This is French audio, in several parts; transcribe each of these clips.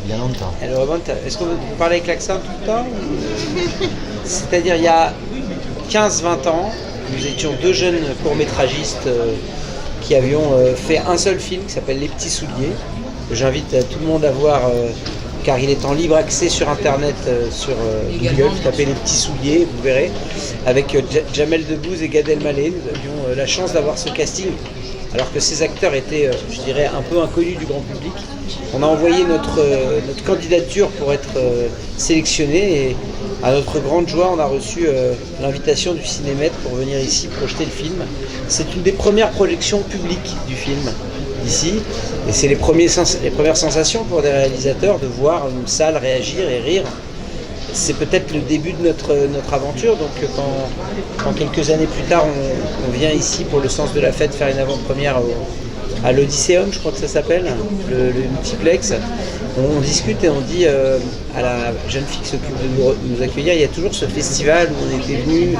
bien longtemps. Est-ce qu'on peut parler avec l'accent tout le temps C'est-à-dire, il y a 15-20 ans, nous étions deux jeunes courts-métragistes qui avions fait un seul film qui s'appelle Les Petits Souliers. J'invite tout le monde à voir, car il est en libre accès sur Internet, sur Google. Vous tapez Les Petits Souliers, vous verrez. Avec Jamel Debbouze et Gad Elmaleh, nous avions la chance d'avoir ce casting. Alors que ces acteurs étaient, je dirais, un peu inconnus du grand public. On a envoyé notre candidature pour être sélectionnés et à notre grande joie, on a reçu l'invitation du Cinémètre pour venir ici projeter le film. C'est une des premières projections publiques du film ici et c'est les premières sensations pour des réalisateurs de voir une salle réagir et rire. C'est peut-être le début de notre aventure, donc quand quelques années plus tard on vient ici pour le sens de la fête faire une avant-première à l'Odysseum, je crois que ça s'appelle, le multiplex, on discute et on dit à la jeune fille qui s'occupe de nous accueillir, il y a toujours ce festival où on était venu.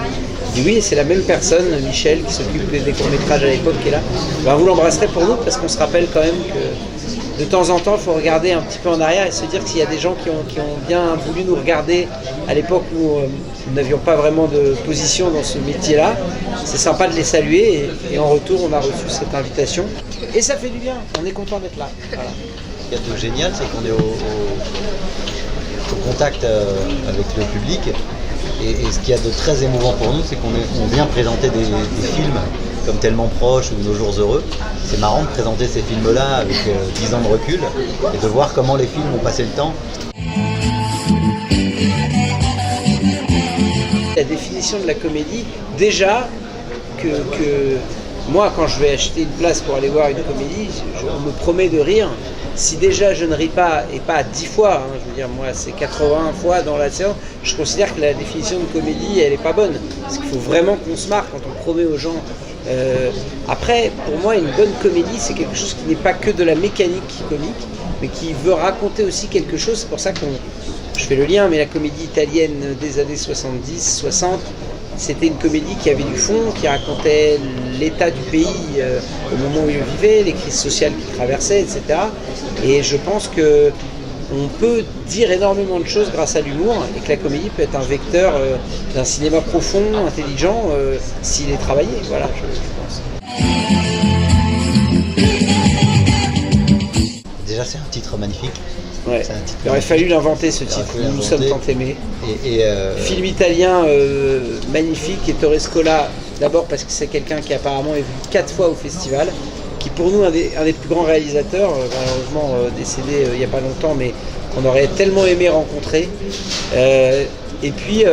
Je dis oui, c'est la même personne, Michel, qui s'occupe des courts-métrages à l'époque qui est là. Ben, vous l'embrasserez pour nous parce qu'on se rappelle quand même que de temps en temps, il faut regarder un petit peu en arrière et se dire qu'il y a des gens qui ont bien voulu nous regarder à l'époque où nous n'avions pas vraiment de position dans ce métier-là. C'est sympa de les saluer et en retour, on a reçu cette invitation. Et ça fait du bien, on est content d'être là. Voilà. Ce qu'il y a de génial, c'est qu'on est au contact avec le public. Et ce qu'il y a de très émouvant pour nous, c'est qu'on vient présenter des films comme Tellement Proche ou Nos Jours Heureux. C'est marrant de présenter ces films-là avec 10 ans de recul et de voir comment les films ont passé le temps. La définition de la comédie, déjà que moi quand je vais acheter une place pour aller voir une comédie, on me promet de rire. Si déjà je ne ris pas, et pas 10 fois, je veux dire moi c'est 80 fois dans la séance, je considère que la définition de comédie elle n'est pas bonne. Parce qu'il faut vraiment qu'on se marre quand on promet aux gens. Après, pour moi une bonne comédie c'est quelque chose qui n'est pas que de la mécanique comique, mais qui veut raconter aussi quelque chose. C'est pour ça que je fais le lien, mais la comédie italienne des années 70, 60, c'était une comédie qui avait du fond, qui racontait l'état du pays au moment où il vivait, les crises sociales qu'il traversait, etc. Et je pense qu'on peut dire énormément de choses grâce à l'humour et que la comédie peut être un vecteur d'un cinéma profond, intelligent, s'il est travaillé. Voilà, je pense. Déjà, c'est un titre magnifique. Ouais. Il aurait fallu l'inventer ce titre, Nous sommes tant aimés. Film italien magnifique et Torre Scola, d'abord parce que c'est quelqu'un qui apparemment est venu 4 fois au festival, qui pour nous un des plus grands réalisateurs, malheureusement décédé il n'y a pas longtemps, mais qu'on aurait tellement aimé rencontrer. Et puis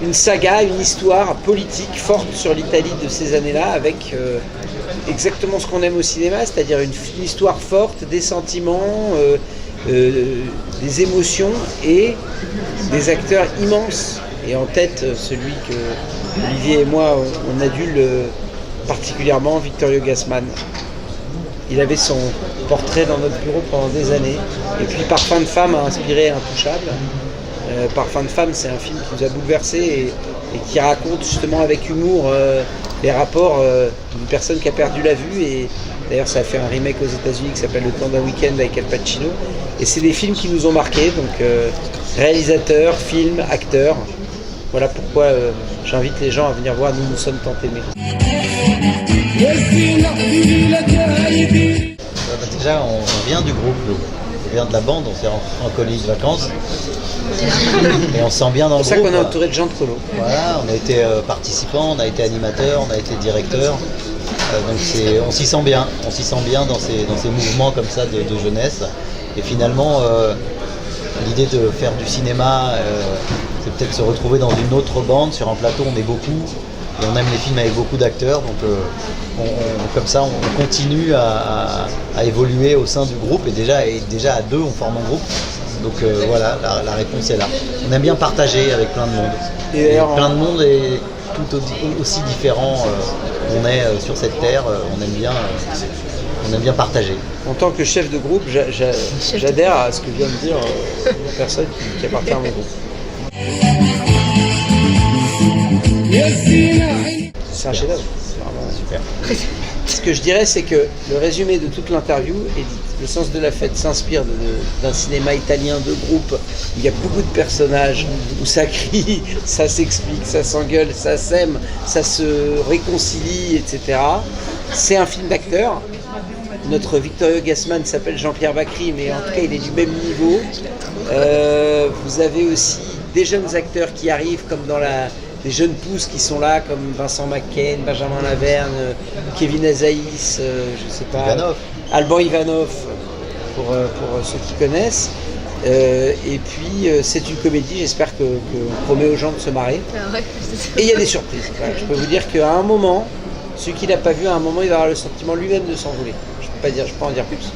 une saga, une histoire politique forte sur l'Italie de ces années-là, avec exactement ce qu'on aime au cinéma, c'est-à-dire une histoire forte, des sentiments, des émotions et des acteurs immenses. Et en tête, celui que Olivier et moi, on adule particulièrement, Vittorio Gassman. Il avait son portrait dans notre bureau pendant des années. Et puis Parfum de femme a inspiré Intouchable. Parfum de femme, c'est un film qui nous a bouleversés et qui raconte justement avec humour les rapports d'une personne qui a perdu la vue. Et d'ailleurs, ça a fait un remake aux États-Unis qui s'appelle Le temps d'un week-end avec Al Pacino. Et c'est des films qui nous ont marqués. Donc, réalisateurs, films, acteurs. Voilà pourquoi j'invite les gens à venir voir Nous sommes tant aimés. Déjà, on vient du groupe, on vient de la bande, on s'est en colonie de vacances. Et on se sent bien dans le groupe. C'est pour ça qu'on est entouré de gens de colo. Voilà, on a été participants, on a été animateurs, on a été directeurs. Donc on s'y sent bien. On s'y sent bien dans ces mouvements comme ça de jeunesse. Et finalement, l'idée de faire du cinéma, c'est peut-être se retrouver dans une autre bande. Sur un plateau, on est beaucoup. Et on aime les films avec beaucoup d'acteurs. Donc comme ça, on continue à évoluer au sein du groupe. Et déjà à deux, on forme un groupe. Donc voilà, la réponse est là. On aime bien partager avec plein de monde. Et plein de monde est tout aussi différent. On est sur cette terre, on aime bien partager. En tant que chef de groupe, j'adhère à ce que vient de dire la personne qui appartient à mon groupe. C'est un chef-d'œuvre. Super. Ce que je dirais, c'est que le résumé de toute l'interview est dit. Le sens de la fête s'inspire d'un cinéma italien de groupe où il y a beaucoup de personnages, où ça crie, ça s'explique, ça s'engueule, ça s'aime, ça se réconcilie, etc. C'est un film d'acteur. Notre Vittorio Gassman s'appelle Jean-Pierre Bacry, mais en tout cas il est du même niveau. Vous avez aussi des jeunes acteurs qui arrivent, comme dans des jeunes pousses qui sont là, comme Vincent McCain, Benjamin Laverne, Kevin Azaïs, je sais pas, Alban Ivanov, pour ceux qui connaissent. Et puis c'est une comédie, j'espère qu'on promet aux gens de se marrer. Et il y a des surprises. Voilà, je peux vous dire qu'à un moment, celui qui l'a pas vu, à un moment, il va avoir le sentiment lui-même de s'envoler. Je peux pas en dire plus.